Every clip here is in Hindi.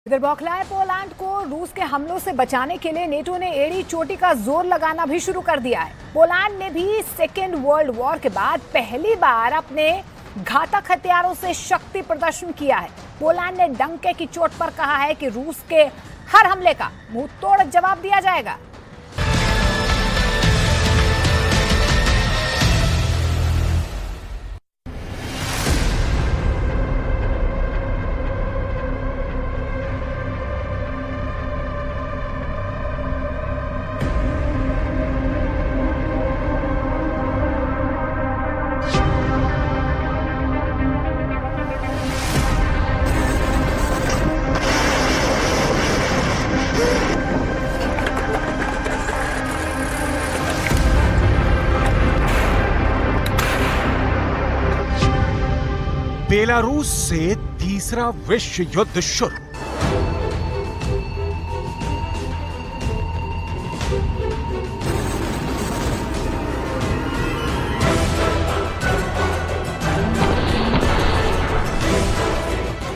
इधर बौखलाए पोलैंड को रूस के हमलों से बचाने के लिए ने एड़ी चोटी का जोर लगाना भी शुरू कर दिया है। पोलैंड ने भी सेकेंड वर्ल्ड वॉर के बाद पहली बार अपने घातक हथियारों से शक्ति प्रदर्शन किया है। पोलैंड ने डंके की चोट पर कहा है कि रूस के हर हमले का मुंह तोड़ जवाब दिया जाएगा। बेलारूस से तीसरा विश्व युद्ध शुरू।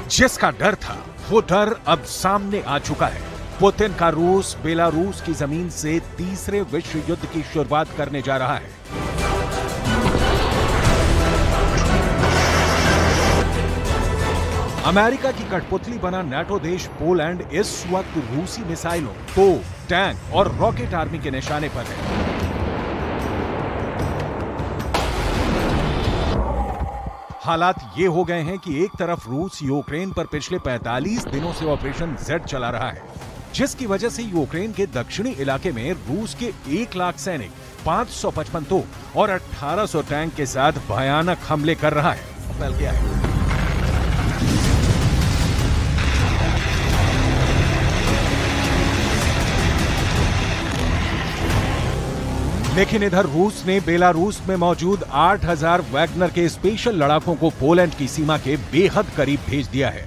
जिसका डर था वो डर अब सामने आ चुका है। पुतिन का रूस बेलारूस की जमीन से तीसरे विश्व युद्ध की शुरुआत करने जा रहा है। अमेरिका की कठपुतली बना नाटो देश पोलैंड इस वक्त रूसी मिसाइलों, तोप, टैंक और रॉकेट आर्मी के निशाने पर है। हालात ये हो गए हैं कि एक तरफ रूस यूक्रेन पर पिछले 45 दिनों से ऑपरेशन जेड चला रहा है, जिसकी वजह से यूक्रेन के दक्षिणी इलाके में रूस के 1 लाख सैनिक, 555 तोप और 1800 टैंक के साथ भयानक हमले कर रहा है। फैल गया है। लेकिन इधर रूस ने बेलारूस में मौजूद 8000 वैगनर के स्पेशल लड़ाकों को पोलैंड की सीमा के बेहद करीब भेज दिया है।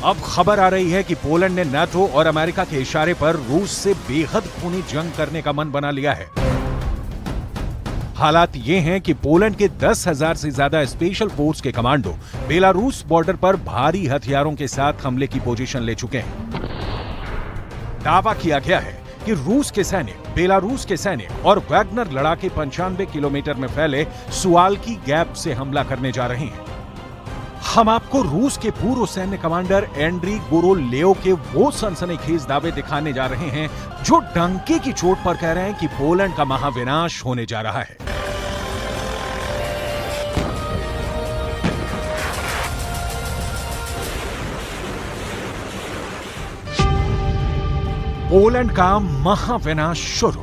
अब खबर आ रही है कि पोलैंड ने नाटो और अमेरिका के इशारे पर रूस से बेहद खूनी जंग करने का मन बना लिया है। हालात ये हैं कि पोलैंड के 10,000 से ज्यादा स्पेशल फोर्स के कमांडो बेलारूस बॉर्डर पर भारी हथियारों के साथ हमले की पोजीशन ले चुके हैं। दावा किया गया है कि रूस के सैनिक, बेलारूस के सैनिक और वैगनर लड़ाके 95 किलोमीटर में फैले सुवाल्की गैप से हमला करने जा रहे हैं। हम आपको रूस के पूर्व सैन्य कमांडर एंड्री गुरोलेव के वो सनसनीखेज दावे दिखाने जा रहे हैं जो डंके की चोट पर कह रहे हैं कि पोलैंड का महाविनाश होने जा रहा है। पोलैंड का महाविनाश शुरू।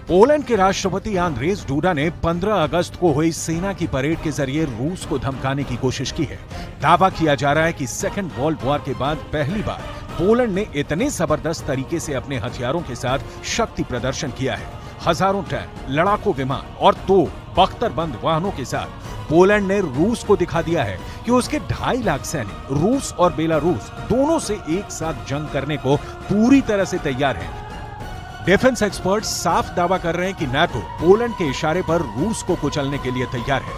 पोलैंड के राष्ट्रपति आंद्रेज डूडा ने 15 अगस्त को हुई सेना की परेड के जरिए रूस को धमकाने की कोशिश की है। दावा किया जा रहा है कि सेकेंड वर्ल्ड वॉर के बाद पहली बार पोलैंड ने इतने जबरदस्त तरीके से अपने हथियारों के साथ शक्ति प्रदर्शन किया है। हजारों टैंक, लड़ाकू विमान और तोप, बख्तरबंद वाहनों के साथ पोलैंड ने रूस को दिखा दिया है कि उसके 2.5 लाख सैनिक रूस और बेलारूस दोनों से एक साथ जंग करने को पूरी तरह से तैयार हैं। डिफेंस एक्सपर्ट्स साफ दावा कर रहे हैं कि नाटो पोलैंड के इशारे पर रूस को कुचलने के लिए तैयार है।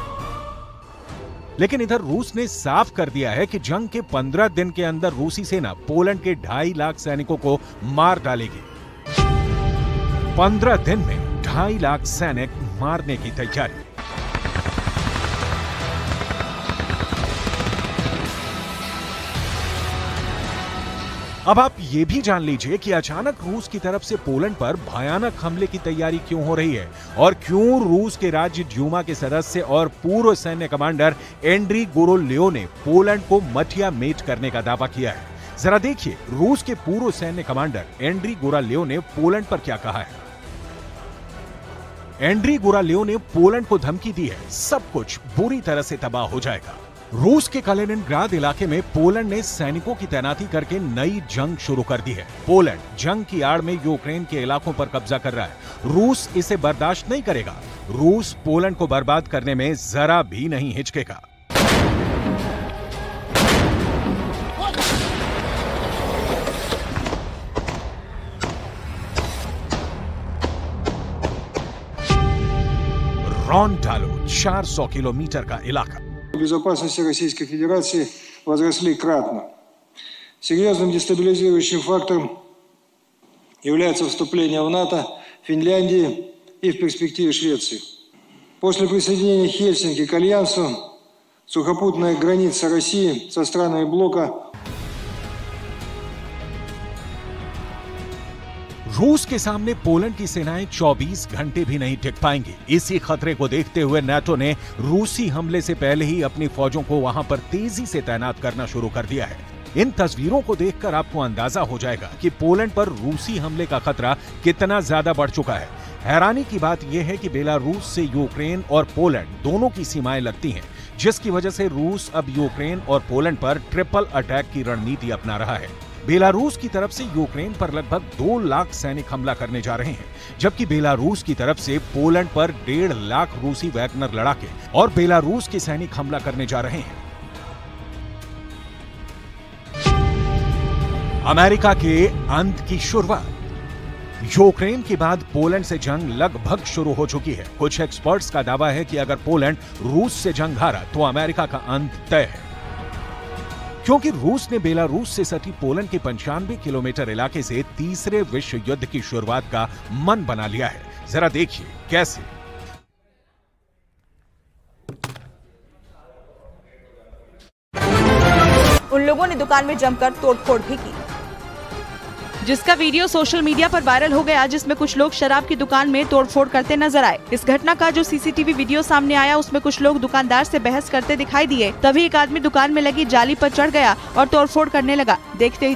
लेकिन इधर रूस ने साफ कर दिया है कि जंग के 15 दिन के अंदर रूसी सेना पोलैंड के 2.5 लाख सैनिकों को मार डालेगी। 15 दिन में 2.5 लाख सैनिक मारने की तैयारी। अब आप ये भी जान लीजिए कि अचानक रूस की तरफ से पोलैंड पर भयानक हमले की तैयारी क्यों हो रही है और क्यों रूस के राज्य ड्यूमा के सदस्य और पूर्व सैन्य कमांडर एंड्री गुरोलेव ने पोलैंड को मठिया मेट करने का दावा किया है। जरा देखिए रूस के पूर्व सैन्य कमांडर एंड्री गुरोलेव ने पोलैंड पर क्या कहा है। एंड्री गुरोलेव ने पोलैंड को धमकी दी है, सब कुछ बुरी तरह से तबाह हो जाएगा। रूस के कलिनिनग्राड इलाके में पोलैंड ने सैनिकों की तैनाती करके नई जंग शुरू कर दी है। पोलैंड जंग की आड़ में यूक्रेन के इलाकों पर कब्जा कर रहा है। रूस इसे बर्दाश्त नहीं करेगा। रूस पोलैंड को बर्बाद करने में जरा भी नहीं हिचकेगा। Ron-Dalu, 400 किलोमीटर का इलाका। Безопасности Российской Федерации возросли кратно. Серьезным дестабилизирующим фактором является вступление в НАТО Финляндии и в перспективе Швеции. После присоединения Хельсинки к Альянсу сухопутная граница России со странами блока रूस के सामने पोलैंड की सेनाएं 24 घंटे भी नहीं टिक पाएंगी। इसी खतरे को देखते हुए नाटो ने रूसी हमले से पहले ही अपनी फौजों को वहां पर तेजी से तैनात करना शुरू कर दिया है। इन तस्वीरों को देखकर आपको अंदाजा हो जाएगा कि पोलैंड पर रूसी हमले का खतरा कितना ज्यादा बढ़ चुका है। हैरानी की बात यह है कि बेलारूस से यूक्रेन और पोलैंड दोनों की सीमाएं लगती हैं, जिसकी वजह से रूस अब यूक्रेन और पोलैंड पर ट्रिपल अटैक की रणनीति अपना रहा है। बेलारूस की तरफ से यूक्रेन पर लगभग 2 लाख सैनिक हमला करने जा रहे हैं, जबकि बेलारूस की तरफ से पोलैंड पर 1.5 लाख रूसी वैगनर लड़ाके और बेलारूस के सैनिक हमला करने जा रहे हैं। अमेरिका के अंत की शुरुआत। यूक्रेन के बाद पोलैंड से जंग लगभग शुरू हो चुकी है। कुछ एक्सपर्ट्स का दावा है कि अगर पोलैंड रूस से जंग हारा तो अमेरिका का अंत तय है, क्योंकि रूस ने बेलारूस से सटी पोलैंड के 95 किलोमीटर इलाके से तीसरे विश्व युद्ध की शुरुआत का मन बना लिया है। जरा देखिए कैसे। उन लोगों ने दुकान में जमकर तोड़फोड़ भी की, जिसका वीडियो सोशल मीडिया पर वायरल हो गया, जिसमें कुछ लोग शराब की दुकान में तोड़फोड़ करते नजर आए। इस घटना का जो सीसीटीवी वीडियो सामने आया उसमें कुछ लोग दुकानदार से बहस करते दिखाई दिए। तभी एक आदमी दुकान में लगी जाली पर चढ़ गया और तोड़फोड़ करने लगा। देखते ही